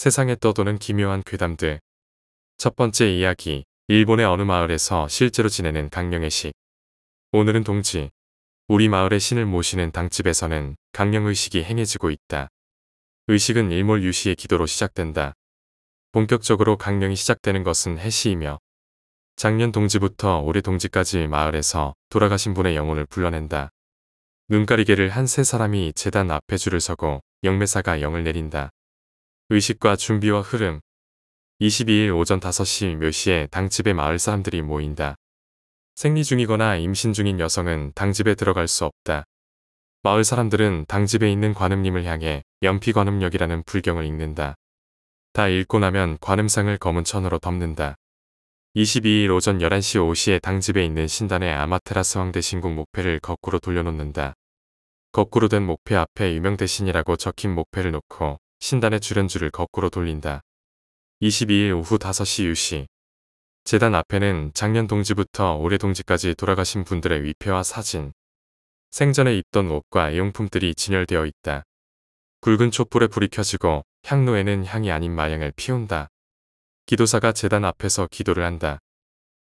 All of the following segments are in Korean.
세상에 떠도는 기묘한 괴담들. 첫 번째 이야기. 일본의 어느 마을에서 실제로 지내는 강령의 식. 오늘은 동지. 우리 마을의 신을 모시는 당집에서는 강령의식이 행해지고 있다. 의식은 일몰유시의 기도로 시작된다. 본격적으로 강령이 시작되는 것은 해시이며 작년 동지부터 올해 동지까지 마을에서 돌아가신 분의 영혼을 불러낸다. 눈가리개를 한 세 사람이 제단 앞에 줄을 서고 영매사가 영을 내린다. 의식과 준비와 흐름. 22일 오전 5시 몇 시에 당집에 마을 사람들이 모인다. 생리 중이거나 임신 중인 여성은 당집에 들어갈 수 없다. 마을 사람들은 당집에 있는 관음님을 향해 연피관음력이라는 불경을 읽는다. 다 읽고 나면 관음상을 검은 천으로 덮는다. 22일 오전 11시 5시에 당집에 있는 신단의 아마테라스 황대 신궁 목패를 거꾸로 돌려놓는다. 거꾸로 된 목패 앞에 유명대신이라고 적힌 목패를 놓고 신단의 주련줄을 거꾸로 돌린다. 22일 오후 5시 유시. 제단 앞에는 작년 동지부터 올해 동지까지 돌아가신 분들의 위패와 사진, 생전에 입던 옷과 애용품들이 진열되어 있다. 굵은 촛불에 불이 켜지고 향로에는 향이 아닌 마향을 피운다. 기도사가 제단 앞에서 기도를 한다.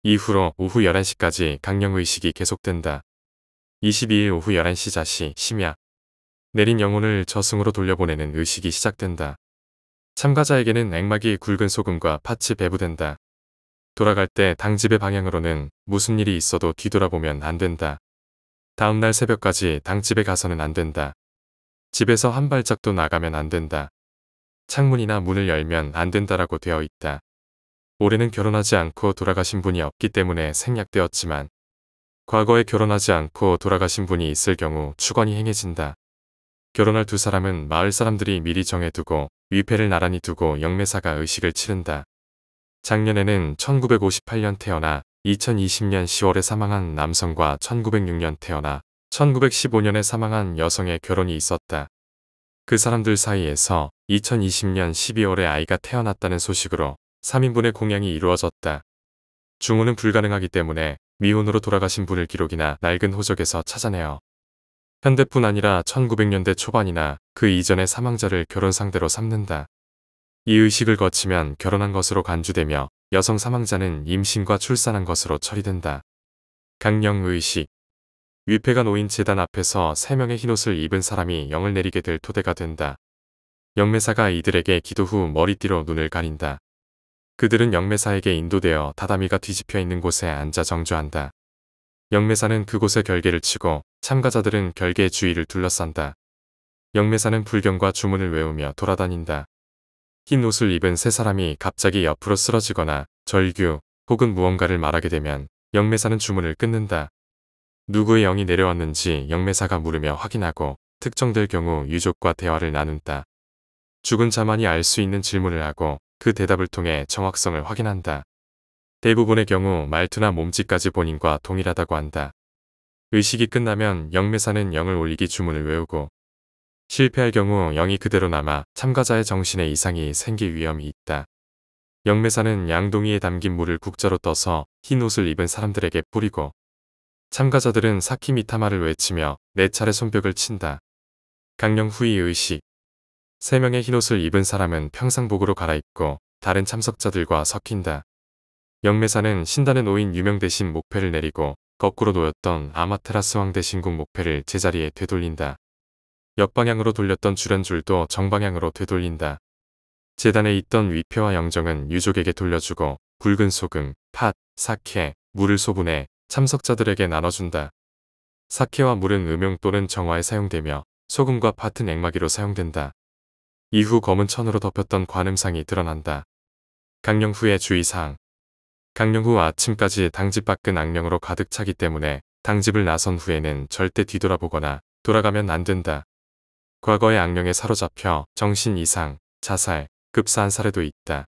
이후로 오후 11시까지 강령의식이 계속된다. 22일 오후 11시 자시 심야. 내린 영혼을 저승으로 돌려보내는 의식이 시작된다. 참가자에게는 액막이 굵은 소금과 팥이 배부된다. 돌아갈 때 당집의 방향으로는 무슨 일이 있어도 뒤돌아보면 안 된다. 다음날 새벽까지 당집에 가서는 안 된다. 집에서 한 발짝도 나가면 안 된다. 창문이나 문을 열면 안 된다라고 되어 있다. 올해는 결혼하지 않고 돌아가신 분이 없기 때문에 생략되었지만 과거에 결혼하지 않고 돌아가신 분이 있을 경우 축원이 행해진다. 결혼할 두 사람은 마을 사람들이 미리 정해두고 위패를 나란히 두고 영매사가 의식을 치른다. 작년에는 1958년 태어나 2020년 10월에 사망한 남성과 1906년 태어나 1915년에 사망한 여성의 결혼이 있었다. 그 사람들 사이에서 2020년 12월에 아이가 태어났다는 소식으로 3인분의 공양이 이루어졌다. 중혼은 불가능하기 때문에 미혼으로 돌아가신 분을 기록이나 낡은 호적에서 찾아내어 현대뿐 아니라 1900년대 초반이나 그 이전의 사망자를 결혼 상대로 삼는다. 이 의식을 거치면 결혼한 것으로 간주되며 여성 사망자는 임신과 출산한 것으로 처리된다. 강령의식. 위패가 놓인 제단 앞에서 3명의 흰옷을 입은 사람이 영을 내리게 될 토대가 된다. 영매사가 이들에게 기도 후 머리띠로 눈을 가린다. 그들은 영매사에게 인도되어 다다미가 뒤집혀 있는 곳에 앉아 정주한다. 영매사는 그곳에 결계를 치고 참가자들은 결계의 주위를 둘러싼다. 영매사는 불경과 주문을 외우며 돌아다닌다. 흰 옷을 입은 세 사람이 갑자기 옆으로 쓰러지거나 절규 혹은 무언가를 말하게 되면 영매사는 주문을 끊는다. 누구의 영이 내려왔는지 영매사가 물으며 확인하고 특정될 경우 유족과 대화를 나눈다. 죽은 자만이 알 수 있는 질문을 하고 그 대답을 통해 정확성을 확인한다. 대부분의 경우 말투나 몸짓까지 본인과 동일하다고 한다. 의식이 끝나면 영매사는 영을 올리기 주문을 외우고 실패할 경우 영이 그대로 남아 참가자의 정신에 이상이 생길 위험이 있다. 영매사는 양동이에 담긴 물을 국자로 떠서 흰 옷을 입은 사람들에게 뿌리고 참가자들은 사키미타마를 외치며 4차례 손뼉을 친다. 강령 후의 의식. 3명의 흰옷을 입은 사람은 평상복으로 갈아입고 다른 참석자들과 섞인다. 영매사는 신단에 놓인 유명대신 목패를 내리고 거꾸로 놓였던 아마테라스 황대 신궁 목패를 제자리에 되돌린다. 역방향으로 돌렸던 주련줄도 정방향으로 되돌린다. 제단에 있던 위패와 영정은 유족에게 돌려주고 굵은 소금, 팥, 사케, 물을 소분해 참석자들에게 나눠준다. 사케와 물은 음용 또는 정화에 사용되며 소금과 팥은 액마기로 사용된다. 이후 검은 천으로 덮였던 관음상이 드러난다. 강령 후의 주의사항. 강령 후 아침까지 당집 밖은 악령으로 가득 차기 때문에 당집을 나선 후에는 절대 뒤돌아보거나 돌아가면 안 된다. 과거의 악령에 사로잡혀 정신 이상, 자살, 급사한 사례도 있다.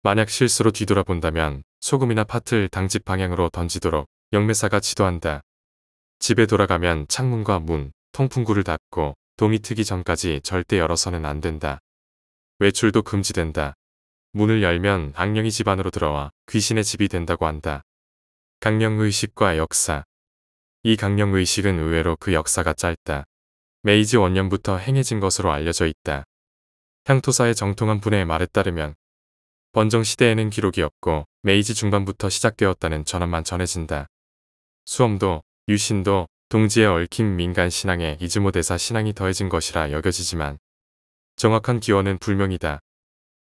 만약 실수로 뒤돌아본다면 소금이나 팥을 당집 방향으로 던지도록 영매사가 지도한다. 집에 돌아가면 창문과 문, 통풍구를 닫고 동이 트기 전까지 절대 열어서는 안 된다. 외출도 금지된다. 문을 열면 악령이 집 안으로 들어와 귀신의 집이 된다고 한다. 강령의식과 역사. 이 강령의식은 의외로 그 역사가 짧다. 메이지 원년부터 행해진 것으로 알려져 있다. 향토사의 정통한 분의 말에 따르면 번정 시대에는 기록이 없고 메이지 중반부터 시작되었다는 전언만 전해진다. 수엄도 유신도 동지에 얽힌 민간 신앙에 이즈모 대사 신앙이 더해진 것이라 여겨지지만 정확한 기원은 불명이다.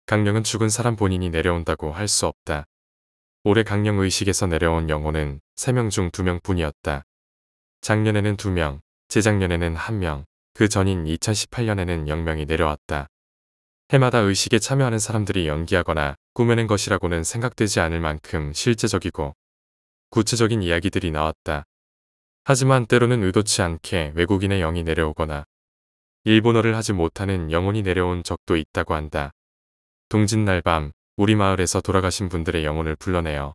강령은 죽은 사람 본인이 내려온다고 할 수 없다. 올해 강령 의식에서 내려온 영혼은 3명 중 2명 뿐이었다. 작년에는 2명, 재작년에는 1명, 그 전인 2018년에는 0명이 내려왔다. 해마다 의식에 참여하는 사람들이 연기하거나 꾸며낸 것이라고는 생각되지 않을 만큼 실제적이고 구체적인 이야기들이 나왔다. 하지만 때로는 의도치 않게 외국인의 영이 내려오거나 일본어를 하지 못하는 영혼이 내려온 적도 있다고 한다. 동짓날 밤 우리 마을에서 돌아가신 분들의 영혼을 불러내어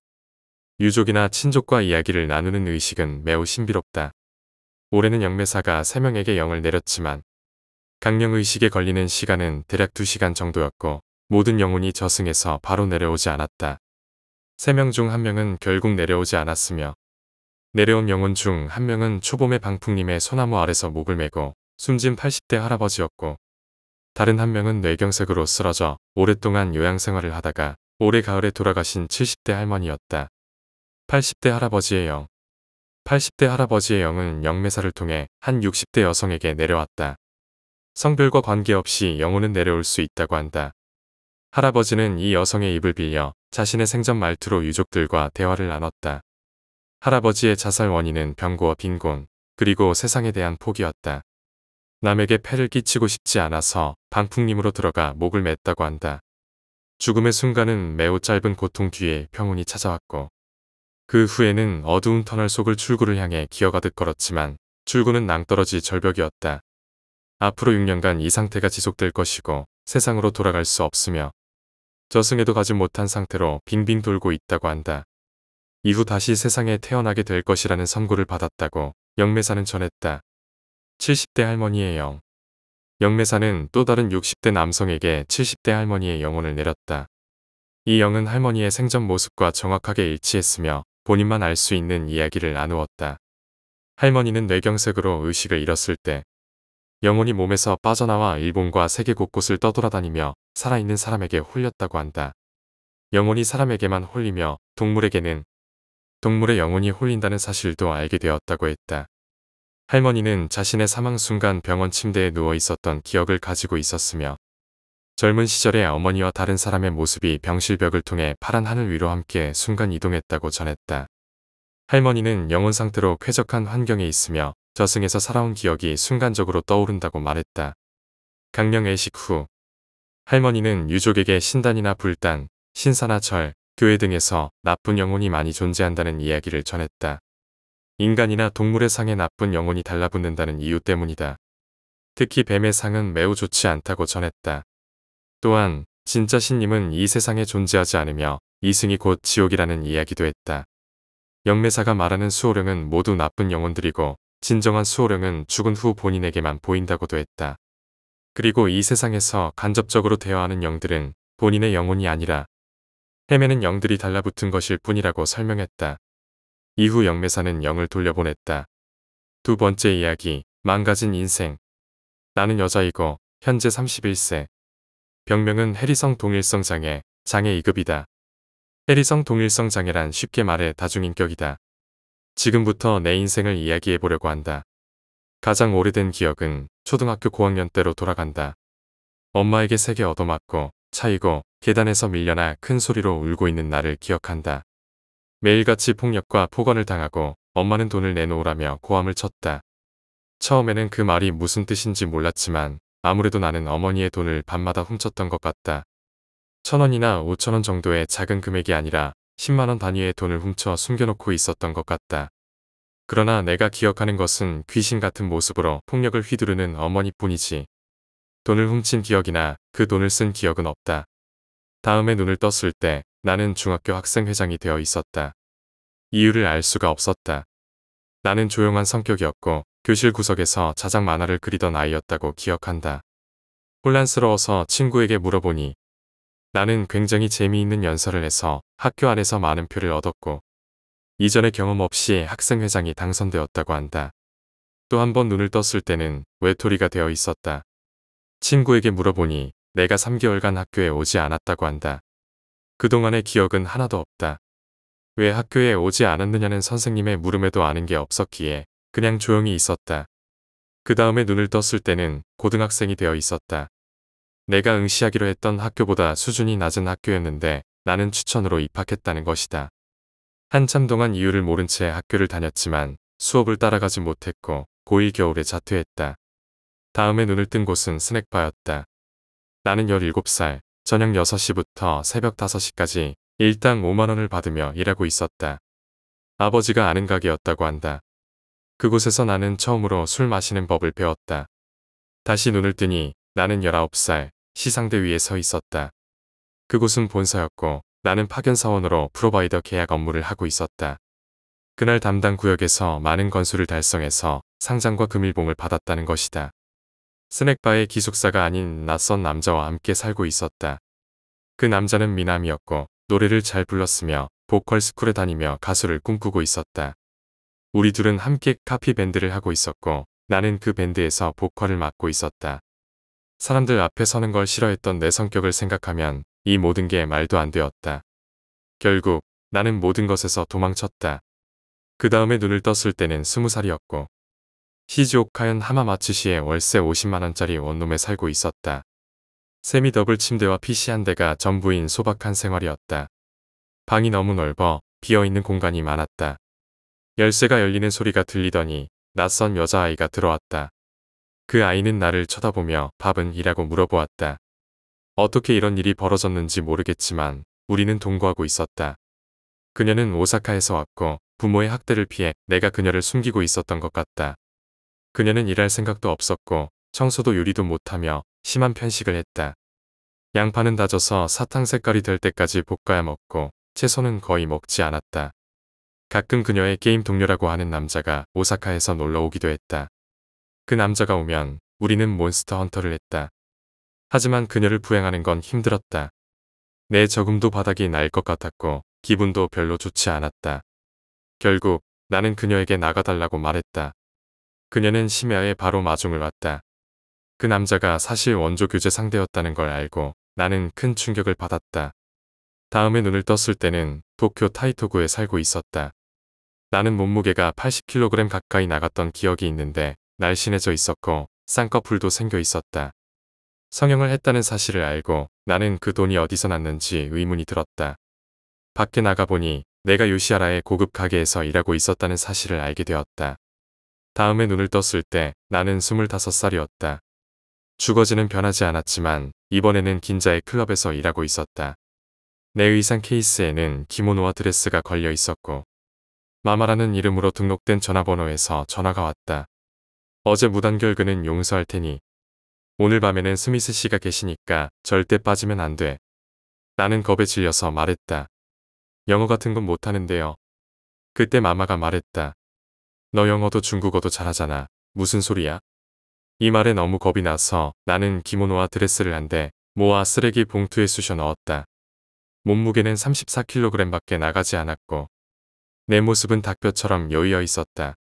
유족이나 친족과 이야기를 나누는 의식은 매우 신비롭다. 올해는 영매사가 3명에게 영을 내렸지만 강령의식에 걸리는 시간은 대략 2시간 정도였고 모든 영혼이 저승에서 바로 내려오지 않았다. 3명 중 1명은 결국 내려오지 않았으며 내려온 영혼 중 1명은 초봄의 방풍님의 소나무 아래서 목을 메고 숨진 80대 할아버지였고 다른 1명은 뇌경색으로 쓰러져 오랫동안 요양생활을 하다가 올해 가을에 돌아가신 70대 할머니였다. 80대 할아버지의 영 80대 할아버지의 영은 영매사를 통해 한 60대 여성에게 내려왔다. 성별과 관계없이 영혼은 내려올 수 있다고 한다. 할아버지는 이 여성의 입을 빌려 자신의 생전 말투로 유족들과 대화를 나눴다. 할아버지의 자살 원인은 병고와 빈곤, 그리고 세상에 대한 포기였다. 남에게 폐를 끼치고 싶지 않아서 방풍림으로 들어가 목을 맸다고 한다. 죽음의 순간은 매우 짧은 고통 뒤에 평온이 찾아왔고 그 후에는 어두운 터널 속을 출구를 향해 기어가듯 걸었지만 출구는 낭떠러지 절벽이었다. 앞으로 6년간 이 상태가 지속될 것이고 세상으로 돌아갈 수 없으며 저승에도 가지 못한 상태로 빙빙 돌고 있다고 한다. 이후 다시 세상에 태어나게 될 것이라는 선고를 받았다고 영매사는 전했다. 70대 할머니의 영 영매사는 또 다른 60대 남성에게 70대 할머니의 영혼을 내렸다. 이 영은 할머니의 생전 모습과 정확하게 일치했으며 본인만 알 수 있는 이야기를 나누었다. 할머니는 뇌경색으로 의식을 잃었을 때 영혼이 몸에서 빠져나와 일본과 세계 곳곳을 떠돌아다니며 살아있는 사람에게 홀렸다고 한다. 영혼이 사람에게만 홀리며 동물에게는 동물의 영혼이 홀린다는 사실도 알게 되었다고 했다. 할머니는 자신의 사망 순간 병원 침대에 누워 있었던 기억을 가지고 있었으며 젊은 시절에 어머니와 다른 사람의 모습이 병실벽을 통해 파란 하늘 위로 함께 순간 이동했다고 전했다. 할머니는 영혼 상태로 쾌적한 환경에 있으며 저승에서 살아온 기억이 순간적으로 떠오른다고 말했다. 강령 애식 후 할머니는 유족에게 신단이나 불단, 신사나 절, 교회 등에서 나쁜 영혼이 많이 존재한다는 이야기를 전했다. 인간이나 동물의 상에 나쁜 영혼이 달라붙는다는 이유 때문이다. 특히 뱀의 상은 매우 좋지 않다고 전했다. 또한 진짜 신님은 이 세상에 존재하지 않으며 이승이 곧 지옥이라는 이야기도 했다. 영매사가 말하는 수호령은 모두 나쁜 영혼들이고 진정한 수호령은 죽은 후 본인에게만 보인다고도 했다. 그리고 이 세상에서 간접적으로 대화하는 영들은 본인의 영혼이 아니라 헤매는 영들이 달라붙은 것일 뿐이라고 설명했다. 이후 영매사는 영을 돌려보냈다. 두 번째 이야기, 망가진 인생. 나는 여자이고 현재 31세. 병명은 해리성 동일성 장애, 장애 2급이다. 해리성 동일성 장애란 쉽게 말해 다중인격이다. 지금부터 내 인생을 이야기해 보려고 한다. 가장 오래된 기억은 초등학교 고학년 때로 돌아간다. 엄마에게 세게 얻어맞고 차이고 계단에서 밀려나 큰 소리로 울고 있는 나를 기억한다. 매일같이 폭력과 폭언을 당하고 엄마는 돈을 내놓으라며 고함을 쳤다. 처음에는 그 말이 무슨 뜻인지 몰랐지만 아무래도 나는 어머니의 돈을 밤마다 훔쳤던 것 같다. 1,000원이나 5,000원 정도의 작은 금액이 아니라 10만원 단위의 돈을 훔쳐 숨겨놓고 있었던 것 같다. 그러나 내가 기억하는 것은 귀신 같은 모습으로 폭력을 휘두르는 어머니뿐이지. 돈을 훔친 기억이나 그 돈을 쓴 기억은 없다. 다음에 눈을 떴을 때 나는 중학교 학생회장이 되어 있었다. 이유를 알 수가 없었다. 나는 조용한 성격이었고 교실 구석에서 자작 만화를 그리던 아이였다고 기억한다. 혼란스러워서 친구에게 물어보니 나는 굉장히 재미있는 연설을 해서 학교 안에서 많은 표를 얻었고 이전의 경험 없이 학생회장이 당선되었다고 한다. 또 한 번 눈을 떴을 때는 외톨이가 되어 있었다. 친구에게 물어보니 내가 3개월간 학교에 오지 않았다고 한다. 그동안의 기억은 하나도 없다. 왜 학교에 오지 않았느냐는 선생님의 물음에도 아는 게 없었기에 그냥 조용히 있었다. 그 다음에 눈을 떴을 때는 고등학생이 되어 있었다. 내가 응시하기로 했던 학교보다 수준이 낮은 학교였는데 나는 추천으로 입학했다는 것이다. 한참 동안 이유를 모른 채 학교를 다녔지만 수업을 따라가지 못했고 고1 겨울에 자퇴했다. 다음에 눈을 뜬 곳은 스낵바였다. 나는 17살, 저녁 6시부터 새벽 5시까지 일당 5만원을 받으며 일하고 있었다. 아버지가 아는 가게였다고 한다. 그곳에서 나는 처음으로 술 마시는 법을 배웠다. 다시 눈을 뜨니 나는 19살, 시상대 위에 서 있었다. 그곳은 본사였고 나는 파견사원으로 프로바이더 계약 업무를 하고 있었다. 그날 담당 구역에서 많은 건수를 달성해서 상장과 금일봉을 받았다는 것이다. 스낵바의 기숙사가 아닌 낯선 남자와 함께 살고 있었다. 그 남자는 미남이었고 노래를 잘 불렀으며 보컬 스쿨에 다니며 가수를 꿈꾸고 있었다. 우리 둘은 함께 카피 밴드를 하고 있었고 나는 그 밴드에서 보컬을 맡고 있었다. 사람들 앞에 서는 걸 싫어했던 내 성격을 생각하면 이 모든 게 말도 안 되었다. 결국 나는 모든 것에서 도망쳤다. 그 다음에 눈을 떴을 때는 20살이었고 시즈오카현 하마마츠시에 월세 50만원짜리 원룸에 살고 있었다. 세미 더블 침대와 PC 한 대가 전부인 소박한 생활이었다. 방이 너무 넓어 비어있는 공간이 많았다. 열쇠가 열리는 소리가 들리더니 낯선 여자아이가 들어왔다. 그 아이는 나를 쳐다보며 밥은 이라고 물어보았다. 어떻게 이런 일이 벌어졌는지 모르겠지만 우리는 동거하고 있었다. 그녀는 오사카에서 왔고 부모의 학대를 피해 내가 그녀를 숨기고 있었던 것 같다. 그녀는 일할 생각도 없었고 청소도 요리도 못하며 심한 편식을 했다. 양파는 다져서 사탕 색깔이 될 때까지 볶아야 먹고 채소는 거의 먹지 않았다. 가끔 그녀의 게임 동료라고 하는 남자가 오사카에서 놀러 오기도 했다. 그 남자가 오면 우리는 몬스터 헌터를 했다. 하지만 그녀를 부행하는 건 힘들었다. 내 저금도 바닥이 날 것 같았고 기분도 별로 좋지 않았다. 결국 나는 그녀에게 나가달라고 말했다. 그녀는 심야에 바로 마중을 왔다. 그 남자가 사실 원조 교제 상대였다는 걸 알고 나는 큰 충격을 받았다. 다음에 눈을 떴을 때는 도쿄 타이토구에 살고 있었다. 나는 몸무게가 80kg 가까이 나갔던 기억이 있는데 날씬해져 있었고 쌍꺼풀도 생겨 있었다. 성형을 했다는 사실을 알고 나는 그 돈이 어디서 났는지 의문이 들었다. 밖에 나가보니 내가 요시하라의 고급 가게에서 일하고 있었다는 사실을 알게 되었다. 다음에 눈을 떴을 때 나는 25살이었다. 주거지는 변하지 않았지만 이번에는 긴자의 클럽에서 일하고 있었다. 내 의상 케이스에는 기모노와 드레스가 걸려 있었고 마마라는 이름으로 등록된 전화번호에서 전화가 왔다. 어제 무단결 그는 용서할 테니 오늘 밤에는 스미스 씨가 계시니까 절대 빠지면 안 돼. 나는 겁에 질려서 말했다. 영어 같은 건 못하는데요. 그때 마마가 말했다. 너 영어도 중국어도 잘하잖아. 무슨 소리야? 이 말에 너무 겁이 나서 나는 기모노와 드레스를 한 대 모아 쓰레기 봉투에 쑤셔 넣었다. 몸무게는 34kg밖에 나가지 않았고 내 모습은 닭뼈처럼 여위어 있었다.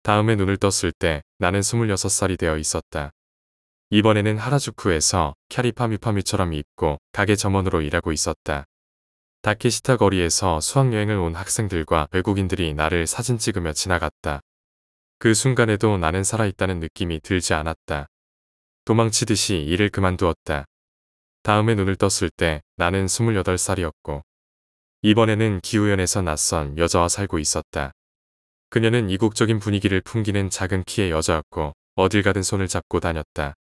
다음에 눈을 떴을 때 나는 26살이 되어 있었다. 이번에는 하라주쿠에서 캬리파뮤파뮤처럼 입고 가게 점원으로 일하고 있었다. 다케시타 거리에서 수학여행을 온 학생들과 외국인들이 나를 사진 찍으며 지나갔다. 그 순간에도 나는 살아있다는 느낌이 들지 않았다. 도망치듯이 일을 그만두었다. 다음에 눈을 떴을 때 나는 28살이었고 이번에는 기우현에서 낯선 여자와 살고 있었다. 그녀는 이국적인 분위기를 풍기는 작은 키의 여자였고 어딜 가든 손을 잡고 다녔다.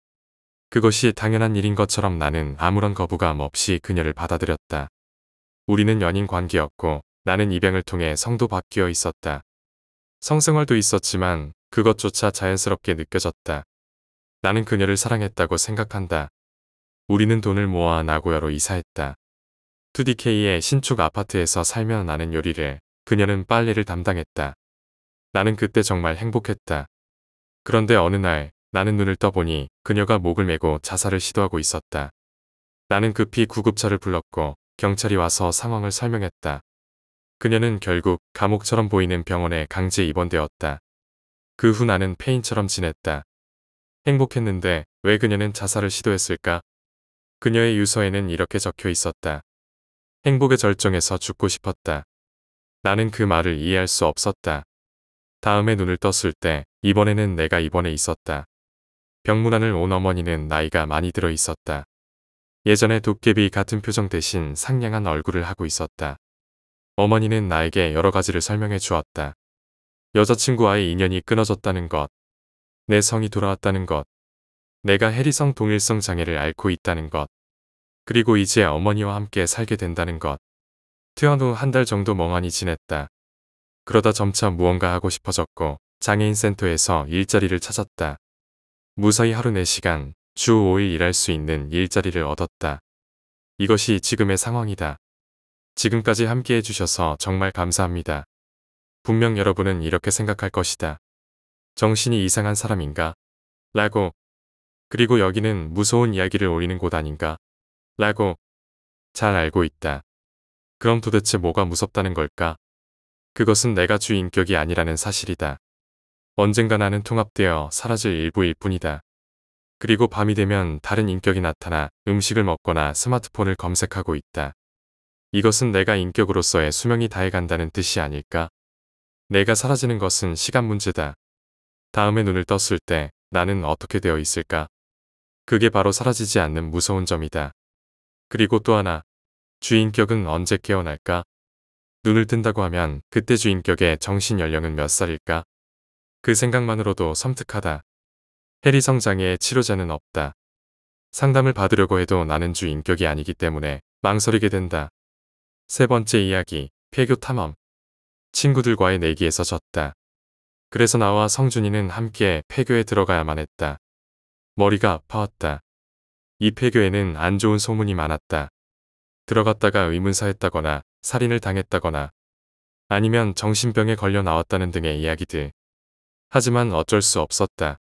그것이 당연한 일인 것처럼 나는 아무런 거부감 없이 그녀를 받아들였다. 우리는 연인 관계였고 나는 입양을 통해 성도 바뀌어 있었다. 성생활도 있었지만 그것조차 자연스럽게 느껴졌다. 나는 그녀를 사랑했다고 생각한다. 우리는 돈을 모아 나고야로 이사했다. 2DK의 신축 아파트에서 살며 나는 요리를, 그녀는 빨래를 담당했다. 나는 그때 정말 행복했다. 그런데 어느 날 나는 눈을 떠보니 그녀가 목을 메고 자살을 시도하고 있었다. 나는 급히 구급차를 불렀고 경찰이 와서 상황을 설명했다. 그녀는 결국 감옥처럼 보이는 병원에 강제 입원되었다. 그 후 나는 폐인처럼 지냈다. 행복했는데 왜 그녀는 자살을 시도했을까? 그녀의 유서에는 이렇게 적혀 있었다. 행복의 절정에서 죽고 싶었다. 나는 그 말을 이해할 수 없었다. 다음에 눈을 떴을 때 이번에는 내가 입원해 있었다. 병문안을 온 어머니는 나이가 많이 들어 있었다. 예전에 도깨비 같은 표정 대신 상냥한 얼굴을 하고 있었다. 어머니는 나에게 여러 가지를 설명해 주었다. 여자친구와의 인연이 끊어졌다는 것, 내 성이 돌아왔다는 것, 내가 해리성 동일성 장애를 앓고 있다는 것, 그리고 이제 어머니와 함께 살게 된다는 것. 퇴원 후 한 달 정도 멍하니 지냈다. 그러다 점차 무언가 하고 싶어졌고 장애인 센터에서 일자리를 찾았다. 무사히 하루 4시간, 주 5일 일할 수 있는 일자리를 얻었다. 이것이 지금의 상황이다. 지금까지 함께 해주셔서 정말 감사합니다. 분명 여러분은 이렇게 생각할 것이다. 정신이 이상한 사람인가? 라고. 그리고 여기는 무서운 이야기를 올리는 곳 아닌가? 라고. 잘 알고 있다. 그럼 도대체 뭐가 무섭다는 걸까? 그것은 내가 주인격이 아니라는 사실이다. 언젠가 나는 통합되어 사라질 일부일 뿐이다. 그리고 밤이 되면 다른 인격이 나타나 음식을 먹거나 스마트폰을 검색하고 있다. 이것은 내가 인격으로서의 수명이 다해간다는 뜻이 아닐까? 내가 사라지는 것은 시간 문제다. 다음에 눈을 떴을 때 나는 어떻게 되어 있을까? 그게 바로 사라지지 않는 무서운 점이다. 그리고 또 하나, 주인격은 언제 깨어날까? 눈을 뜬다고 하면 그때 주인격의 정신 연령은 몇 살일까? 그 생각만으로도 섬뜩하다. 해리성 장애의 치료자는 없다. 상담을 받으려고 해도 나는 주인격이 아니기 때문에 망설이게 된다. 세 번째 이야기, 폐교 탐험. 친구들과의 내기에서 졌다. 그래서 나와 성준이는 함께 폐교에 들어가야만 했다. 머리가 아파왔다. 이 폐교에는 안 좋은 소문이 많았다. 들어갔다가 의문사했다거나 살인을 당했다거나 아니면 정신병에 걸려 나왔다는 등의 이야기들. 하지만 어쩔 수 없었다.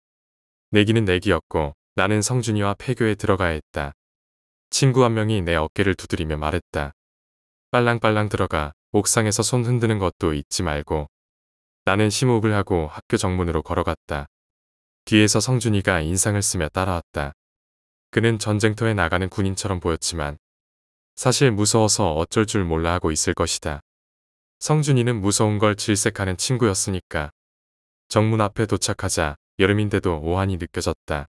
내기는 내기였고 나는 성준이와 폐교에 들어가야 했다. 친구 한 명이 내 어깨를 두드리며 말했다. 빨랑빨랑 들어가. 옥상에서 손 흔드는 것도 잊지 말고. 나는 심호흡을 하고 학교 정문으로 걸어갔다. 뒤에서 성준이가 인상을 쓰며 따라왔다. 그는 전쟁터에 나가는 군인처럼 보였지만 사실 무서워서 어쩔 줄 몰라 하고 있을 것이다. 성준이는 무서운 걸 질색하는 친구였으니까. 정문 앞에 도착하자 여름인데도 오한이 느껴졌다.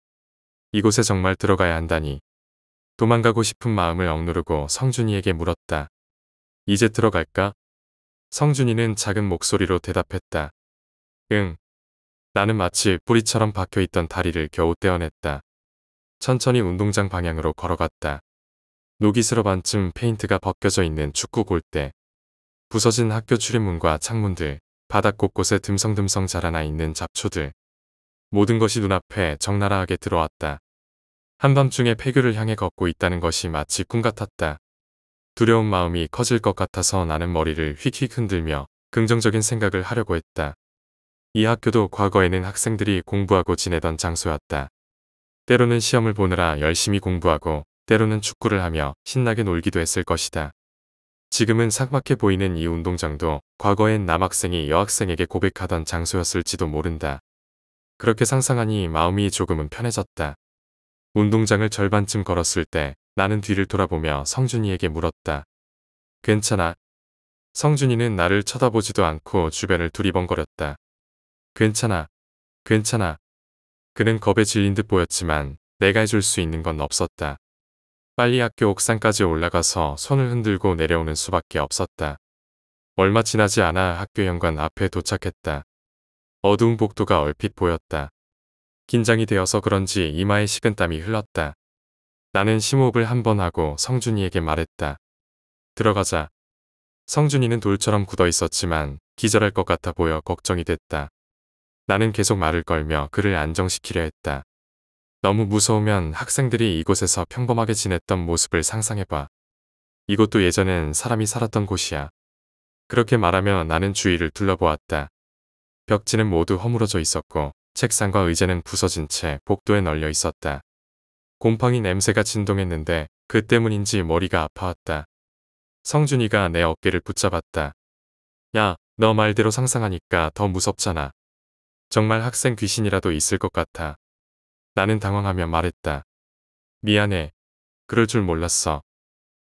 이곳에 정말 들어가야 한다니. 도망가고 싶은 마음을 억누르고 성준이에게 물었다. 이제 들어갈까? 성준이는 작은 목소리로 대답했다. 응. 나는 마치 뿌리처럼 박혀있던 다리를 겨우 떼어냈다. 천천히 운동장 방향으로 걸어갔다. 녹이 슬어 반쯤 페인트가 벗겨져 있는 축구 골대. 부서진 학교 출입문과 창문들, 바닥 곳곳에 듬성듬성 자라나 있는 잡초들. 모든 것이 눈앞에 적나라하게 들어왔다. 한밤중에 폐교를 향해 걷고 있다는 것이 마치 꿈 같았다. 두려운 마음이 커질 것 같아서 나는 머리를 휙휙 흔들며 긍정적인 생각을 하려고 했다. 이 학교도 과거에는 학생들이 공부하고 지내던 장소였다. 때로는 시험을 보느라 열심히 공부하고 때로는 축구를 하며 신나게 놀기도 했을 것이다. 지금은 삭막해 보이는 이 운동장도 과거엔 남학생이 여학생에게 고백하던 장소였을지도 모른다. 그렇게 상상하니 마음이 조금은 편해졌다. 운동장을 절반쯤 걸었을 때 나는 뒤를 돌아보며 성준이에게 물었다. 괜찮아? 성준이는 나를 쳐다보지도 않고 주변을 두리번거렸다. 괜찮아. 괜찮아. 그는 겁에 질린 듯 보였지만 내가 해줄 수 있는 건 없었다. 빨리 학교 옥상까지 올라가서 손을 흔들고 내려오는 수밖에 없었다. 얼마 지나지 않아 학교 현관 앞에 도착했다. 어두운 복도가 얼핏 보였다. 긴장이 되어서 그런지 이마에 식은땀이 흘렀다. 나는 심호흡을 한 번 하고 성준이에게 말했다. 들어가자. 성준이는 돌처럼 굳어 있었지만 기절할 것 같아 보여 걱정이 됐다. 나는 계속 말을 걸며 그를 안정시키려 했다. 너무 무서우면 학생들이 이곳에서 평범하게 지냈던 모습을 상상해봐. 이곳도 예전엔 사람이 살았던 곳이야. 그렇게 말하며 나는 주위를 둘러보았다. 벽지는 모두 허물어져 있었고 책상과 의자는 부서진 채 복도에 널려 있었다. 곰팡이 냄새가 진동했는데 그 때문인지 머리가 아파왔다. 성준이가 내 어깨를 붙잡았다. 야, 너 말대로 상상하니까 더 무섭잖아. 정말 학생 귀신이라도 있을 것 같아. 나는 당황하며 말했다. 미안해. 그럴 줄 몰랐어.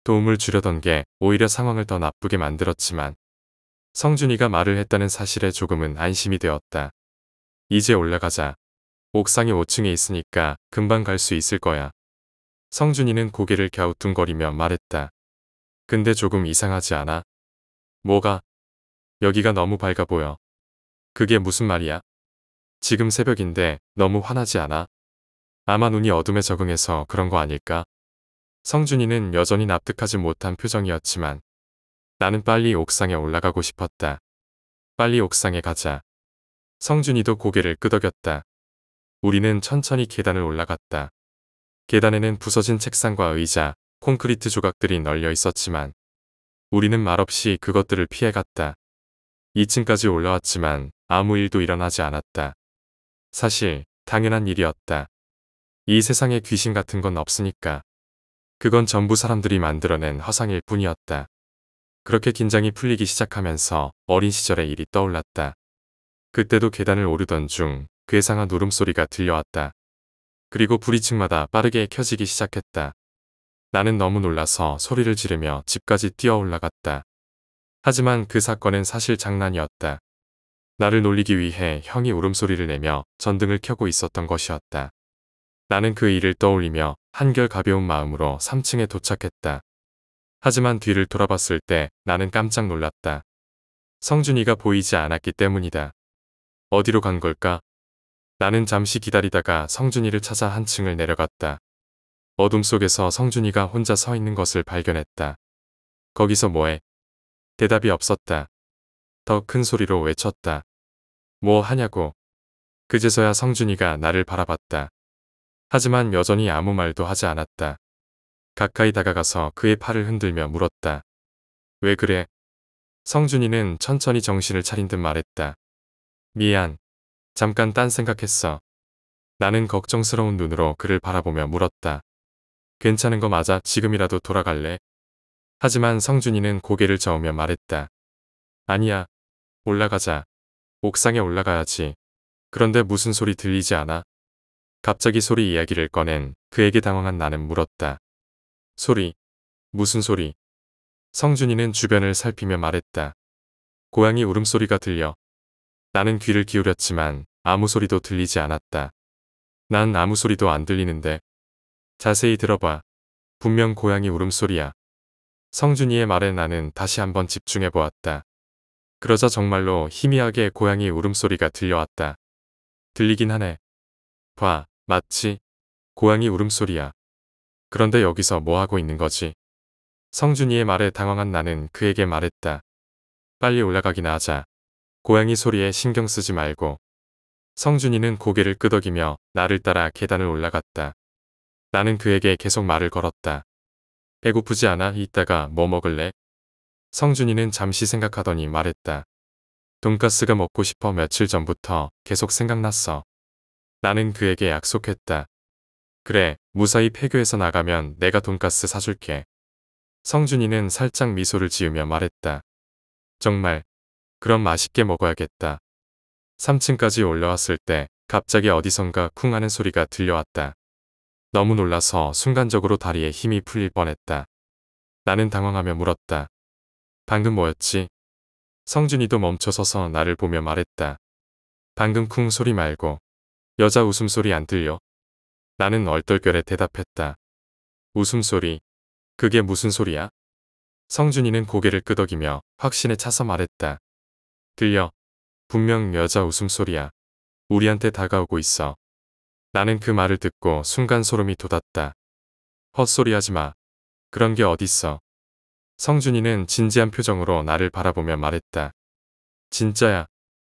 도움을 주려던 게 오히려 상황을 더 나쁘게 만들었지만 성준이가 말을 했다는 사실에 조금은 안심이 되었다. 이제 올라가자. 옥상이 5층에 있으니까 금방 갈 수 있을 거야. 성준이는 고개를 갸우뚱거리며 말했다. 근데 조금 이상하지 않아? 뭐가? 여기가 너무 밝아 보여. 그게 무슨 말이야? 지금 새벽인데 너무 환하지 않아? 아마 눈이 어둠에 적응해서 그런 거 아닐까? 성준이는 여전히 납득하지 못한 표정이었지만 나는 빨리 옥상에 올라가고 싶었다. 빨리 옥상에 가자. 성준이도 고개를 끄덕였다. 우리는 천천히 계단을 올라갔다. 계단에는 부서진 책상과 의자, 콘크리트 조각들이 널려 있었지만 우리는 말없이 그것들을 피해갔다. 2층까지 올라왔지만 아무 일도 일어나지 않았다. 사실 당연한 일이었다. 이 세상에 귀신 같은 건 없으니까. 그건 전부 사람들이 만들어낸 허상일 뿐이었다. 그렇게 긴장이 풀리기 시작하면서 어린 시절의 일이 떠올랐다. 그때도 계단을 오르던 중 괴상한 울음소리가 들려왔다. 그리고 불이 층마다 빠르게 켜지기 시작했다. 나는 너무 놀라서 소리를 지르며 집까지 뛰어 올라갔다. 하지만 그 사건은 사실 장난이었다. 나를 놀리기 위해 형이 울음소리를 내며 전등을 켜고 있었던 것이었다. 나는 그 일을 떠올리며 한결 가벼운 마음으로 3층에 도착했다. 하지만 뒤를 돌아봤을 때 나는 깜짝 놀랐다. 성준이가 보이지 않았기 때문이다. 어디로 간 걸까? 나는 잠시 기다리다가 성준이를 찾아 한 층을 내려갔다. 어둠 속에서 성준이가 혼자 서 있는 것을 발견했다. 거기서 뭐해? 대답이 없었다. 더 큰 소리로 외쳤다. 뭐 하냐고. 그제서야 성준이가 나를 바라봤다. 하지만 여전히 아무 말도 하지 않았다. 가까이 다가가서 그의 팔을 흔들며 물었다. 왜 그래? 성준이는 천천히 정신을 차린 듯 말했다. 미안. 잠깐 딴 생각했어. 나는 걱정스러운 눈으로 그를 바라보며 물었다. 괜찮은 거 맞아? 지금이라도 돌아갈래? 하지만 성준이는 고개를 저으며 말했다. 아니야. 올라가자. 옥상에 올라가야지. 그런데 무슨 소리 들리지 않아? 갑자기 소리 이야기를 꺼낸 그에게 당황한 나는 물었다. 소리. 무슨 소리? 성준이는 주변을 살피며 말했다. 고양이 울음소리가 들려. 나는 귀를 기울였지만 아무 소리도 들리지 않았다. 난 아무 소리도 안 들리는데. 자세히 들어봐. 분명 고양이 울음소리야. 성준이의 말에 나는 다시 한번 집중해 보았다. 그러자 정말로 희미하게 고양이 울음소리가 들려왔다. 들리긴 하네. 봐, 맞지? 고양이 울음소리야. 그런데 여기서 뭐 하고 있는 거지? 성준이의 말에 당황한 나는 그에게 말했다. 빨리 올라가기나 하자. 고양이 소리에 신경 쓰지 말고. 성준이는 고개를 끄덕이며 나를 따라 계단을 올라갔다. 나는 그에게 계속 말을 걸었다. 배고프지 않아? 이따가 뭐 먹을래? 성준이는 잠시 생각하더니 말했다. 돈가스가 먹고 싶어. 며칠 전부터 계속 생각났어. 나는 그에게 약속했다. 그래, 무사히 폐교해서 나가면 내가 돈가스 사줄게. 성준이는 살짝 미소를 지으며 말했다. 정말, 그럼 맛있게 먹어야겠다. 3층까지 올라왔을 때 갑자기 어디선가 쿵 하는 소리가 들려왔다. 너무 놀라서 순간적으로 다리에 힘이 풀릴 뻔했다. 나는 당황하며 물었다. 방금 뭐였지? 성준이도 멈춰서서 나를 보며 말했다. 방금 쿵 소리 말고 여자 웃음소리 안 들려? 나는 얼떨결에 대답했다. 웃음소리? 그게 무슨 소리야? 성준이는 고개를 끄덕이며 확신에 차서 말했다. 들려. 분명 여자 웃음소리야. 우리한테 다가오고 있어. 나는 그 말을 듣고 순간 소름이 돋았다. 헛소리하지 마. 그런 게 어딨어. 성준이는 진지한 표정으로 나를 바라보며 말했다. 진짜야.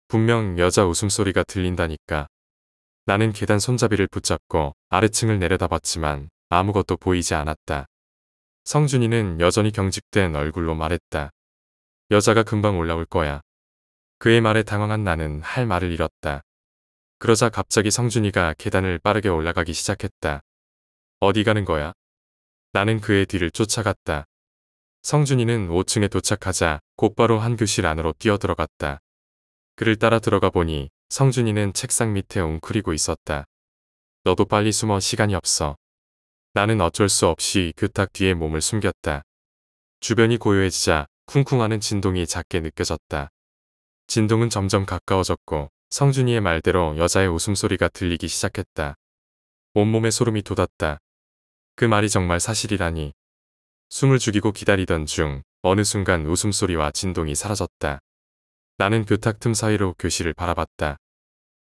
분명 여자 웃음소리가 들린다니까. 나는 계단 손잡이를 붙잡고 아래층을 내려다봤지만 아무것도 보이지 않았다. 성준이는 여전히 경직된 얼굴로 말했다. 여자가 금방 올라올 거야. 그의 말에 당황한 나는 할 말을 잃었다. 그러자 갑자기 성준이가 계단을 빠르게 올라가기 시작했다. 어디 가는 거야? 나는 그의 뒤를 쫓아갔다. 성준이는 5층에 도착하자 곧바로 한 교실 안으로 뛰어들어갔다. 그를 따라 들어가 보니 성준이는 책상 밑에 웅크리고 있었다. 너도 빨리 숨어. 시간이 없어. 나는 어쩔 수 없이 교탁 뒤에 몸을 숨겼다. 주변이 고요해지자 쿵쿵하는 진동이 작게 느껴졌다. 진동은 점점 가까워졌고 성준이의 말대로 여자의 웃음소리가 들리기 시작했다. 온몸에 소름이 돋았다. 그 말이 정말 사실이라니. 숨을 죽이고 기다리던 중 어느 순간 웃음소리와 진동이 사라졌다. 나는 교탁 틈 사이로 교실을 바라봤다.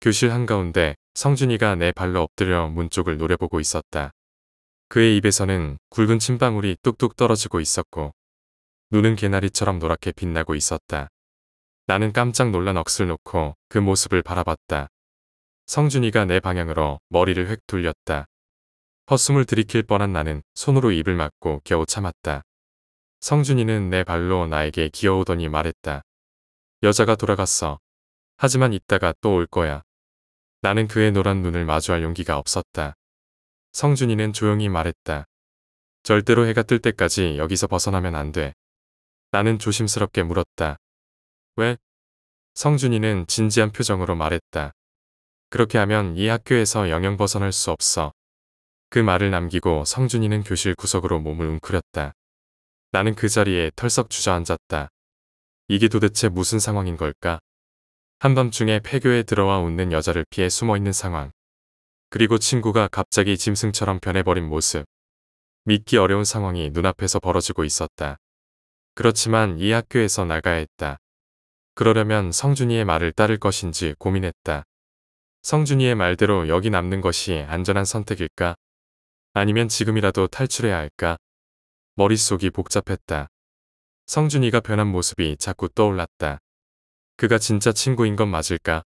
교실 한가운데 성준이가 내 발로 엎드려 문 쪽을 노려보고 있었다. 그의 입에서는 굵은 침방울이 뚝뚝 떨어지고 있었고 눈은 개나리처럼 노랗게 빛나고 있었다. 나는 깜짝 놀라 넋을 놓고 그 모습을 바라봤다. 성준이가 내 방향으로 머리를 획 돌렸다. 헛숨을 들이킬 뻔한 나는 손으로 입을 막고 겨우 참았다. 성준이는 내 발로 나에게 기어오더니 말했다. 여자가 돌아갔어. 하지만 이따가 또 올 거야. 나는 그의 노란 눈을 마주할 용기가 없었다. 성준이는 조용히 말했다. 절대로 해가 뜰 때까지 여기서 벗어나면 안 돼. 나는 조심스럽게 물었다. 왜? 성준이는 진지한 표정으로 말했다. 그렇게 하면 이 학교에서 영영 벗어날 수 없어. 그 말을 남기고 성준이는 교실 구석으로 몸을 웅크렸다. 나는 그 자리에 털썩 주저앉았다. 이게 도대체 무슨 상황인 걸까? 한밤중에 폐교에 들어와 웃는 여자를 피해 숨어있는 상황. 그리고 친구가 갑자기 짐승처럼 변해버린 모습. 믿기 어려운 상황이 눈앞에서 벌어지고 있었다. 그렇지만 이 학교에서 나가야 했다. 그러려면 성준이의 말을 따를 것인지 고민했다. 성준이의 말대로 여기 남는 것이 안전한 선택일까? 아니면 지금이라도 탈출해야 할까? 머릿속이 복잡했다. 성준이가 변한 모습이 자꾸 떠올랐다. 그가 진짜 친구인 건 맞을까?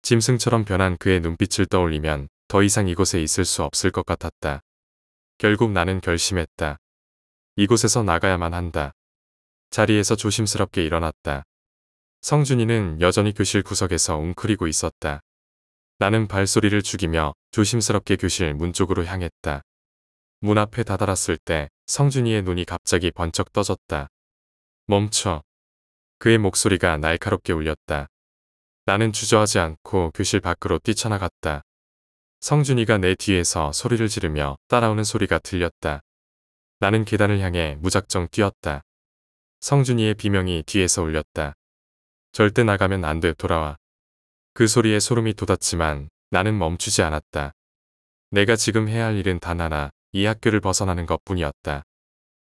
짐승처럼 변한 그의 눈빛을 떠올리면 더 이상 이곳에 있을 수 없을 것 같았다. 결국 나는 결심했다. 이곳에서 나가야만 한다. 자리에서 조심스럽게 일어났다. 성준이는 여전히 교실 구석에서 웅크리고 있었다. 나는 발소리를 죽이며 조심스럽게 교실 문 쪽으로 향했다. 문 앞에 다다랐을 때 성준이의 눈이 갑자기 번쩍 떠졌다. 멈춰. 그의 목소리가 날카롭게 울렸다. 나는 주저하지 않고 교실 밖으로 뛰쳐나갔다. 성준이가 내 뒤에서 소리를 지르며 따라오는 소리가 들렸다. 나는 계단을 향해 무작정 뛰었다. 성준이의 비명이 뒤에서 울렸다. 절대 나가면 안 돼, 돌아와. 그 소리에 소름이 돋았지만 나는 멈추지 않았다. 내가 지금 해야 할 일은 단 하나, 이 학교를 벗어나는 것뿐이었다.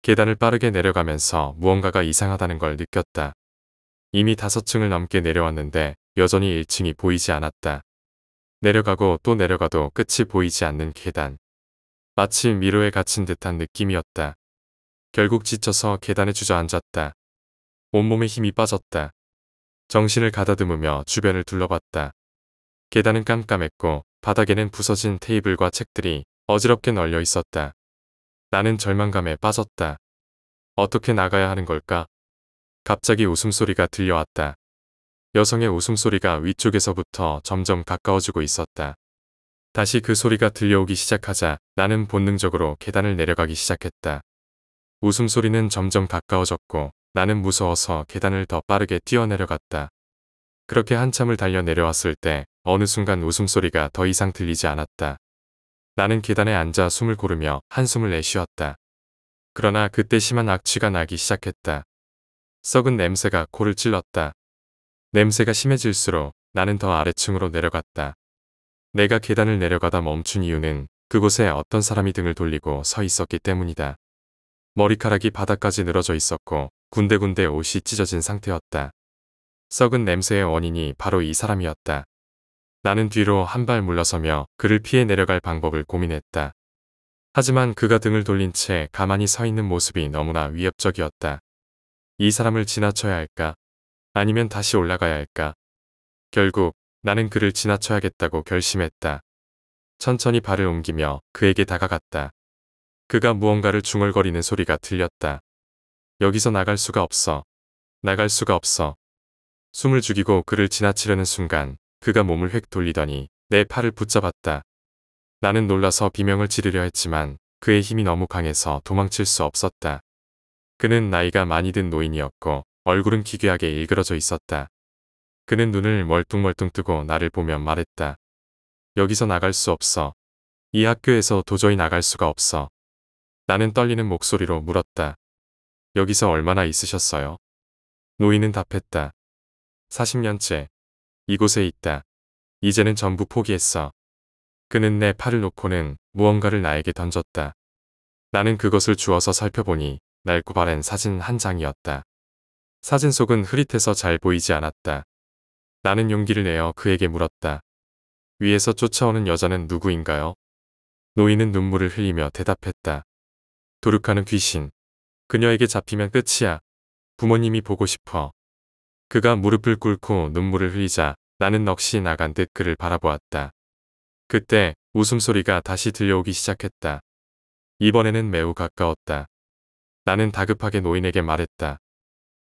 계단을 빠르게 내려가면서 무언가가 이상하다는 걸 느꼈다. 이미 5층을 넘게 내려왔는데 여전히 1층이 보이지 않았다. 내려가고 또 내려가도 끝이 보이지 않는 계단. 마치 미로에 갇힌 듯한 느낌이었다. 결국 지쳐서 계단에 주저앉았다. 온몸에 힘이 빠졌다. 정신을 가다듬으며 주변을 둘러봤다. 계단은 깜깜했고 바닥에는 부서진 테이블과 책들이 어지럽게 널려 있었다. 나는 절망감에 빠졌다. 어떻게 나가야 하는 걸까? 갑자기 웃음소리가 들려왔다. 여성의 웃음소리가 위쪽에서부터 점점 가까워지고 있었다. 다시 그 소리가 들려오기 시작하자 나는 본능적으로 계단을 내려가기 시작했다. 웃음소리는 점점 가까워졌고 나는 무서워서 계단을 더 빠르게 뛰어내려갔다. 그렇게 한참을 달려 내려왔을 때 어느 순간 웃음소리가 더 이상 들리지 않았다. 나는 계단에 앉아 숨을 고르며 한숨을 내쉬었다. 그러나 그때 심한 악취가 나기 시작했다. 썩은 냄새가 코를 찔렀다. 냄새가 심해질수록 나는 더 아래층으로 내려갔다. 내가 계단을 내려가다 멈춘 이유는 그곳에 어떤 사람이 등을 돌리고 서 있었기 때문이다. 머리카락이 바닥까지 늘어져 있었고 군데군데 옷이 찢어진 상태였다. 썩은 냄새의 원인이 바로 이 사람이었다. 나는 뒤로 한 발 물러서며 그를 피해 내려갈 방법을 고민했다. 하지만 그가 등을 돌린 채 가만히 서 있는 모습이 너무나 위협적이었다. 이 사람을 지나쳐야 할까? 아니면 다시 올라가야 할까? 결국 나는 그를 지나쳐야겠다고 결심했다. 천천히 발을 옮기며 그에게 다가갔다. 그가 무언가를 중얼거리는 소리가 들렸다. 여기서 나갈 수가 없어. 나갈 수가 없어. 숨을 죽이고 그를 지나치려는 순간 그가 몸을 획 돌리더니 내 팔을 붙잡았다. 나는 놀라서 비명을 지르려 했지만 그의 힘이 너무 강해서 도망칠 수 없었다. 그는 나이가 많이 든 노인이었고 얼굴은 기괴하게 일그러져 있었다. 그는 눈을 멀뚱멀뚱 뜨고 나를 보며 말했다. 여기서 나갈 수 없어. 이 학교에서 도저히 나갈 수가 없어. 나는 떨리는 목소리로 물었다. 여기서 얼마나 있으셨어요? 노인은 답했다. 40년째. 이곳에 있다. 이제는 전부 포기했어. 그는 내 팔을 놓고는 무언가를 나에게 던졌다. 나는 그것을 주워서 살펴보니 낡고 바랜 사진 한 장이었다. 사진 속은 흐릿해서 잘 보이지 않았다. 나는 용기를 내어 그에게 물었다. 위에서 쫓아오는 여자는 누구인가요? 노인은 눈물을 흘리며 대답했다. 도륙하는 귀신. 그녀에게 잡히면 끝이야. 부모님이 보고 싶어. 그가 무릎을 꿇고 눈물을 흘리자 나는 넋이 나간 듯 그를 바라보았다. 그때 웃음소리가 다시 들려오기 시작했다. 이번에는 매우 가까웠다. 나는 다급하게 노인에게 말했다.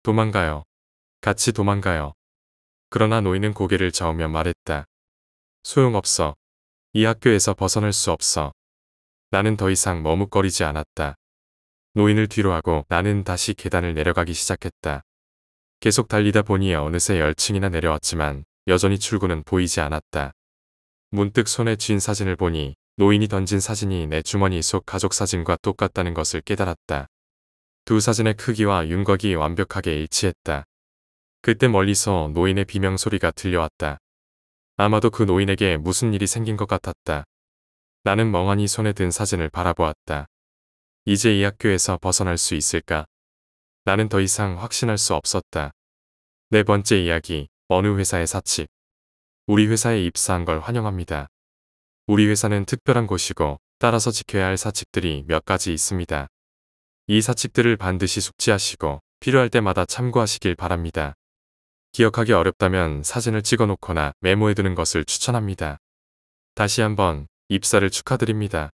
도망가요. 같이 도망가요. 그러나 노인은 고개를 저으며 말했다. 소용없어. 이 학교에서 벗어날 수 없어. 나는 더 이상 머뭇거리지 않았다. 노인을 뒤로 하고 나는 다시 계단을 내려가기 시작했다. 계속 달리다 보니 어느새 10층이나 내려왔지만 여전히 출구는 보이지 않았다. 문득 손에 쥔 사진을 보니 노인이 던진 사진이 내 주머니 속 가족 사진과 똑같다는 것을 깨달았다. 두 사진의 크기와 윤곽이 완벽하게 일치했다. 그때 멀리서 노인의 비명소리가 들려왔다. 아마도 그 노인에게 무슨 일이 생긴 것 같았다. 나는 멍하니 손에 든 사진을 바라보았다. 이제 이 학교에서 벗어날 수 있을까? 나는 더 이상 확신할 수 없었다. 네 번째 이야기, 어느 회사의 사측. 우리 회사에 입사한 걸 환영합니다. 우리 회사는 특별한 곳이고 따라서 지켜야 할 사칙들이 몇 가지 있습니다. 이 사칙들을 반드시 숙지하시고 필요할 때마다 참고하시길 바랍니다. 기억하기 어렵다면 사진을 찍어놓거나 메모해두는 것을 추천합니다. 다시 한번 입사를 축하드립니다.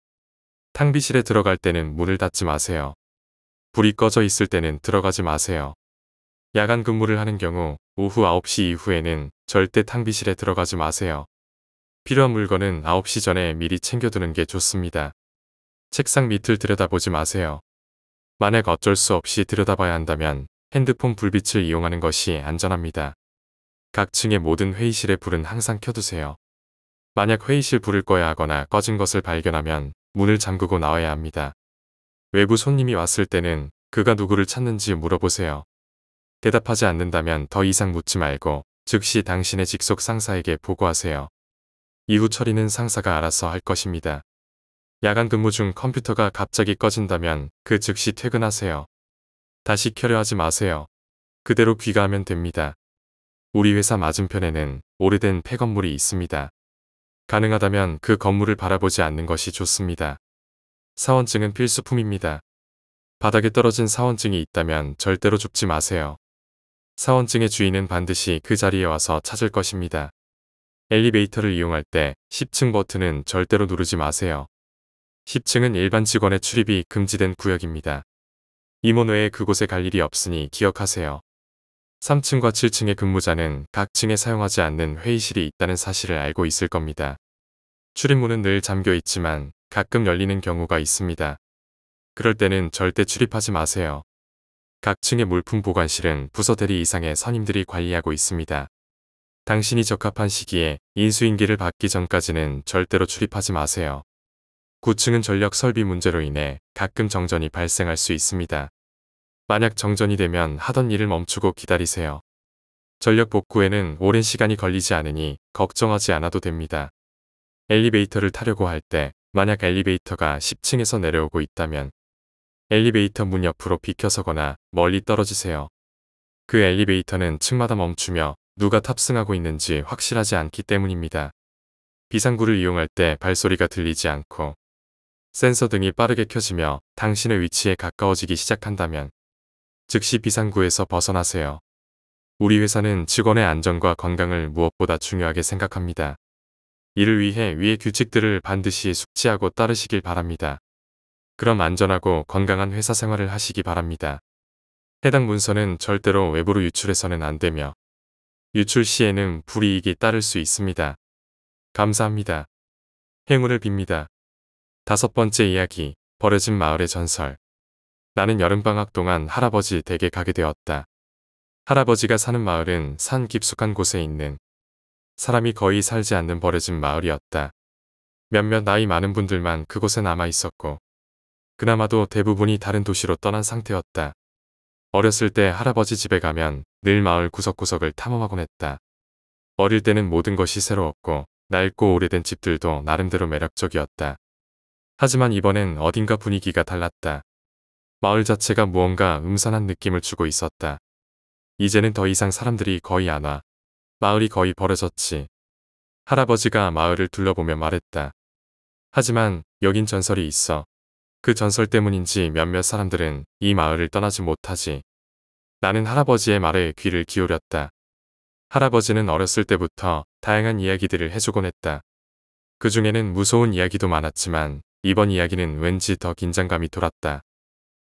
탕비실에 들어갈 때는 문을 닫지 마세요. 불이 꺼져 있을 때는 들어가지 마세요. 야간 근무를 하는 경우 오후 9시 이후에는 절대 탕비실에 들어가지 마세요. 필요한 물건은 9시 전에 미리 챙겨두는 게 좋습니다. 책상 밑을 들여다보지 마세요. 만약 어쩔 수 없이 들여다봐야 한다면 핸드폰 불빛을 이용하는 것이 안전합니다. 각 층의 모든 회의실의 불은 항상 켜두세요. 만약 회의실 불을 꺼야 하거나 꺼진 것을 발견하면 문을 잠그고 나와야 합니다. 외부 손님이 왔을 때는 그가 누구를 찾는지 물어보세요. 대답하지 않는다면 더 이상 묻지 말고 즉시 당신의 직속 상사에게 보고하세요. 이후 처리는 상사가 알아서 할 것입니다. 야간 근무 중 컴퓨터가 갑자기 꺼진다면 그 즉시 퇴근하세요. 다시 켜려 하지 마세요. 그대로 귀가하면 됩니다. 우리 회사 맞은편에는 오래된 폐건물이 있습니다. 가능하다면 그 건물을 바라보지 않는 것이 좋습니다. 사원증은 필수품입니다. 바닥에 떨어진 사원증이 있다면 절대로 줍지 마세요. 사원증의 주인은 반드시 그 자리에 와서 찾을 것입니다. 엘리베이터를 이용할 때 10층 버튼은 절대로 누르지 마세요. 10층은 일반 직원의 출입이 금지된 구역입니다. 임원 외에 그곳에 갈 일이 없으니 기억하세요. 3층과 7층의 근무자는 각 층에 사용하지 않는 회의실이 있다는 사실을 알고 있을 겁니다. 출입문은 늘 잠겨 있지만 가끔 열리는 경우가 있습니다. 그럴 때는 절대 출입하지 마세요. 각 층의 물품 보관실은 부서 대리 이상의 선임들이 관리하고 있습니다. 당신이 적합한 시기에 인수인계를 받기 전까지는 절대로 출입하지 마세요. 9층은 전력 설비 문제로 인해 가끔 정전이 발생할 수 있습니다. 만약 정전이 되면 하던 일을 멈추고 기다리세요. 전력 복구에는 오랜 시간이 걸리지 않으니 걱정하지 않아도 됩니다. 엘리베이터를 타려고 할 때 만약 엘리베이터가 10층에서 내려오고 있다면 엘리베이터 문 옆으로 비켜서거나 멀리 떨어지세요. 그 엘리베이터는 층마다 멈추며 누가 탑승하고 있는지 확실하지 않기 때문입니다. 비상구를 이용할 때 발소리가 들리지 않고 센서 등이 빠르게 켜지며 당신의 위치에 가까워지기 시작한다면 즉시 비상구에서 벗어나세요. 우리 회사는 직원의 안전과 건강을 무엇보다 중요하게 생각합니다. 이를 위해 위의 규칙들을 반드시 숙지하고 따르시길 바랍니다. 그럼 안전하고 건강한 회사 생활을 하시기 바랍니다. 해당 문서는 절대로 외부로 유출해서는 안 되며 유출 시에는 불이익이 따를 수 있습니다. 감사합니다. 행운을 빕니다. 5번째 이야기, 버려진 마을의 전설. 나는 여름방학 동안 할아버지 댁에 가게 되었다. 할아버지가 사는 마을은 산 깊숙한 곳에 있는 사람이 거의 살지 않는 버려진 마을이었다. 몇몇 나이 많은 분들만 그곳에 남아 있었고 그나마도 대부분이 다른 도시로 떠난 상태였다. 어렸을 때 할아버지 집에 가면 늘 마을 구석구석을 탐험하곤 했다. 어릴 때는 모든 것이 새로웠고 낡고 오래된 집들도 나름대로 매력적이었다. 하지만 이번엔 어딘가 분위기가 달랐다. 마을 자체가 무언가 음산한 느낌을 주고 있었다. 이제는 더 이상 사람들이 거의 안 와. 마을이 거의 버려졌지. 할아버지가 마을을 둘러보며 말했다. 하지만 여긴 전설이 있어. 그 전설 때문인지 몇몇 사람들은 이 마을을 떠나지 못하지. 나는 할아버지의 말에 귀를 기울였다. 할아버지는 어렸을 때부터 다양한 이야기들을 해주곤 했다. 그 중에는 무서운 이야기도 많았지만 이번 이야기는 왠지 더 긴장감이 돌았다.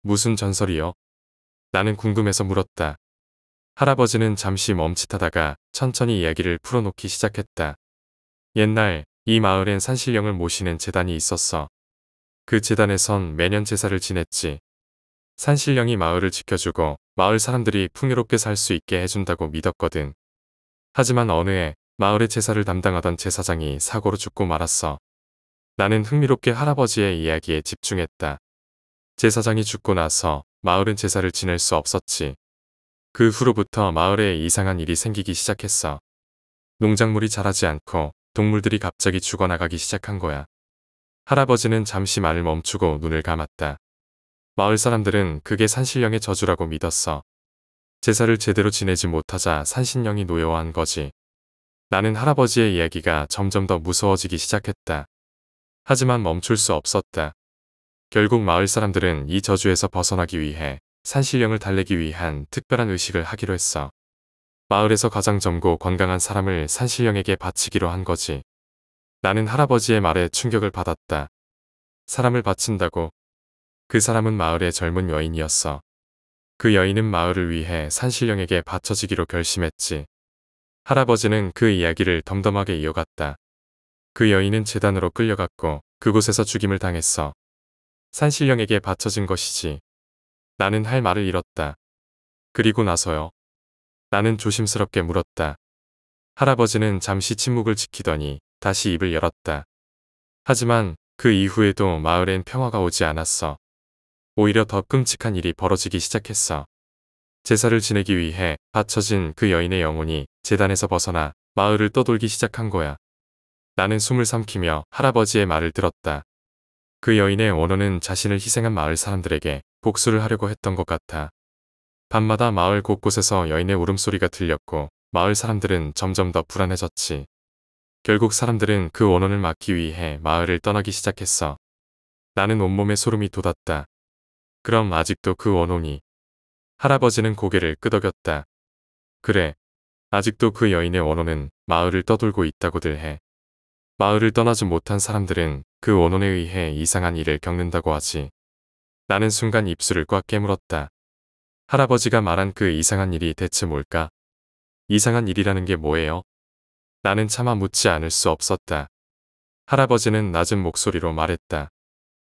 무슨 전설이요? 나는 궁금해서 물었다. 할아버지는 잠시 멈칫하다가 천천히 이야기를 풀어놓기 시작했다. 옛날 이 마을엔 산신령을 모시는 제단이 있었어. 그 제단에선 매년 제사를 지냈지. 산신령이 마을을 지켜주고 마을 사람들이 풍요롭게 살 수 있게 해준다고 믿었거든. 하지만 어느 해 마을의 제사를 담당하던 제사장이 사고로 죽고 말았어. 나는 흥미롭게 할아버지의 이야기에 집중했다. 제사장이 죽고 나서 마을은 제사를 지낼 수 없었지. 그 후로부터 마을에 이상한 일이 생기기 시작했어. 농작물이 자라지 않고 동물들이 갑자기 죽어나가기 시작한 거야. 할아버지는 잠시 말을 멈추고 눈을 감았다. 마을 사람들은 그게 산신령의 저주라고 믿었어. 제사를 제대로 지내지 못하자 산신령이 노여워한 거지. 나는 할아버지의 이야기가 점점 더 무서워지기 시작했다. 하지만 멈출 수 없었다. 결국 마을 사람들은 이 저주에서 벗어나기 위해 산신령을 달래기 위한 특별한 의식을 하기로 했어. 마을에서 가장 젊고 건강한 사람을 산신령에게 바치기로 한 거지. 나는 할아버지의 말에 충격을 받았다. 사람을 바친다고? 그 사람은 마을의 젊은 여인이었어. 그 여인은 마을을 위해 산신령에게 바쳐지기로 결심했지. 할아버지는 그 이야기를 덤덤하게 이어갔다. 그 여인은 제단으로 끌려갔고 그곳에서 죽임을 당했어. 산신령에게 바쳐진 것이지. 나는 할 말을 잃었다. 그리고 나서요? 나는 조심스럽게 물었다. 할아버지는 잠시 침묵을 지키더니 다시 입을 열었다. 하지만 그 이후에도 마을엔 평화가 오지 않았어. 오히려 더 끔찍한 일이 벌어지기 시작했어. 제사를 지내기 위해 바쳐진 그 여인의 영혼이 제단에서 벗어나 마을을 떠돌기 시작한 거야. 나는 숨을 삼키며 할아버지의 말을 들었다. 그 여인의 원혼은 자신을 희생한 마을 사람들에게 복수를 하려고 했던 것 같아. 밤마다 마을 곳곳에서 여인의 울음소리가 들렸고 마을 사람들은 점점 더 불안해졌지. 결국 사람들은 그 원혼을 막기 위해 마을을 떠나기 시작했어. 나는 온몸에 소름이 돋았다. 그럼 아직도 그 원혼이... 할아버지는 고개를 끄덕였다. 그래. 아직도 그 여인의 원혼은 마을을 떠돌고 있다고들 해. 마을을 떠나지 못한 사람들은 그 원혼에 의해 이상한 일을 겪는다고 하지. 나는 순간 입술을 꽉 깨물었다. 할아버지가 말한 그 이상한 일이 대체 뭘까? 이상한 일이라는 게 뭐예요? 나는 차마 묻지 않을 수 없었다. 할아버지는 낮은 목소리로 말했다.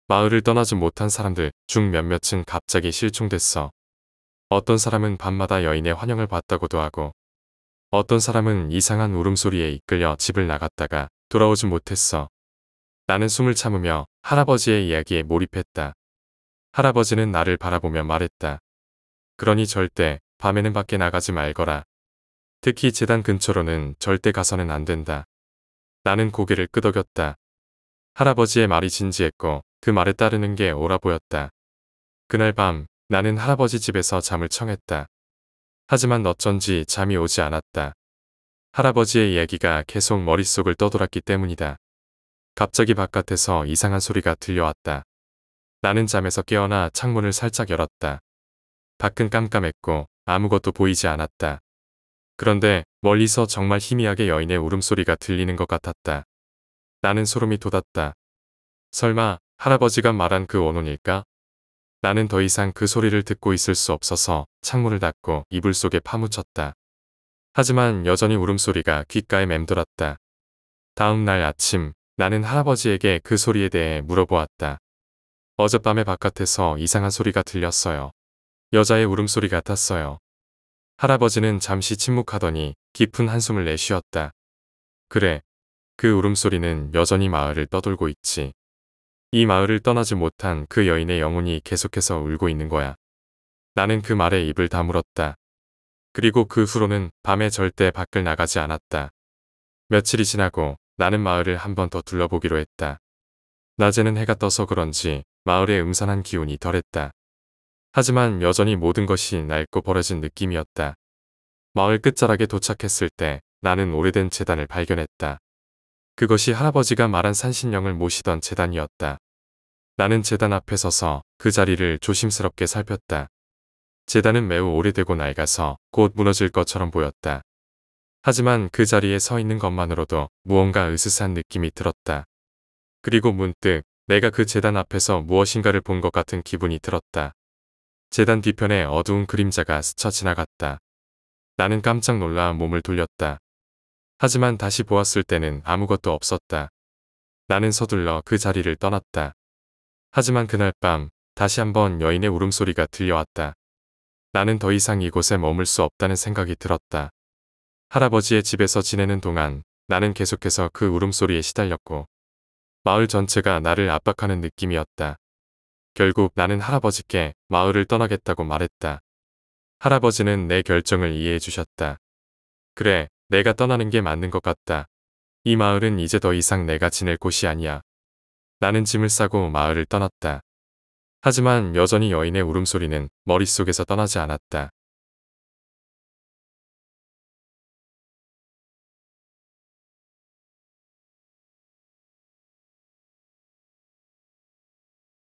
마을을 떠나지 못한 사람들 중 몇몇은 갑자기 실종됐어. 어떤 사람은 밤마다 여인의 환영을 받다고도 하고 어떤 사람은 이상한 울음소리에 이끌려 집을 나갔다가 돌아오지 못했어. 나는 숨을 참으며 할아버지의 이야기에 몰입했다. 할아버지는 나를 바라보며 말했다. 그러니 절대 밤에는 밖에 나가지 말거라. 특히 제단 근처로는 절대 가서는 안 된다. 나는 고개를 끄덕였다. 할아버지의 말이 진지했고 그 말에 따르는 게 옳아 보였다. 그날 밤 나는 할아버지 집에서 잠을 청했다. 하지만 어쩐지 잠이 오지 않았다. 할아버지의 이야기가 계속 머릿속을 떠돌았기 때문이다. 갑자기 바깥에서 이상한 소리가 들려왔다. 나는 잠에서 깨어나 창문을 살짝 열었다. 밖은 깜깜했고 아무것도 보이지 않았다. 그런데 멀리서 정말 희미하게 여인의 울음소리가 들리는 것 같았다. 나는 소름이 돋았다. 설마 할아버지가 말한 그 원혼일까? 나는 더 이상 그 소리를 듣고 있을 수 없어서 창문을 닫고 이불 속에 파묻혔다. 하지만 여전히 울음소리가 귓가에 맴돌았다. 다음 날 아침 나는 할아버지에게 그 소리에 대해 물어보았다. 어젯밤에 바깥에서 이상한 소리가 들렸어요. 여자의 울음소리 같았어요. 할아버지는 잠시 침묵하더니 깊은 한숨을 내쉬었다. 그래. 그 울음소리는 여전히 마을을 떠돌고 있지. 이 마을을 떠나지 못한 그 여인의 영혼이 계속해서 울고 있는 거야. 나는 그 말에 입을 다물었다. 그리고 그 후로는 밤에 절대 밖을 나가지 않았다. 며칠이 지나고 나는 마을을 한 번 더 둘러보기로 했다. 낮에는 해가 떠서 그런지 마을의 음산한 기운이 덜했다. 하지만 여전히 모든 것이 낡고 버려진 느낌이었다. 마을 끝자락에 도착했을 때 나는 오래된 제단을 발견했다. 그것이 할아버지가 말한 산신령을 모시던 제단이었다. 나는 제단 앞에 서서 그 자리를 조심스럽게 살폈다. 제단은 매우 오래되고 낡아서 곧 무너질 것처럼 보였다. 하지만 그 자리에 서 있는 것만으로도 무언가 으스스한 느낌이 들었다. 그리고 문득 내가 그 제단 앞에서 무엇인가를 본 것 같은 기분이 들었다. 제단 뒤편에 어두운 그림자가 스쳐 지나갔다. 나는 깜짝 놀라 몸을 돌렸다. 하지만 다시 보았을 때는 아무것도 없었다. 나는 서둘러 그 자리를 떠났다. 하지만 그날 밤 다시 한번 여인의 울음소리가 들려왔다. 나는 더 이상 이곳에 머물 수 없다는 생각이 들었다. 할아버지의 집에서 지내는 동안 나는 계속해서 그 울음소리에 시달렸고 마을 전체가 나를 압박하는 느낌이었다. 결국 나는 할아버지께 마을을 떠나겠다고 말했다. 할아버지는 내 결정을 이해해 주셨다. 그래, 내가 떠나는 게 맞는 것 같다. 이 마을은 이제 더 이상 내가 지낼 곳이 아니야. 나는 짐을 싸고 마을을 떠났다. 하지만 여전히 여인의 울음소리는 머릿속에서 떠나지 않았다.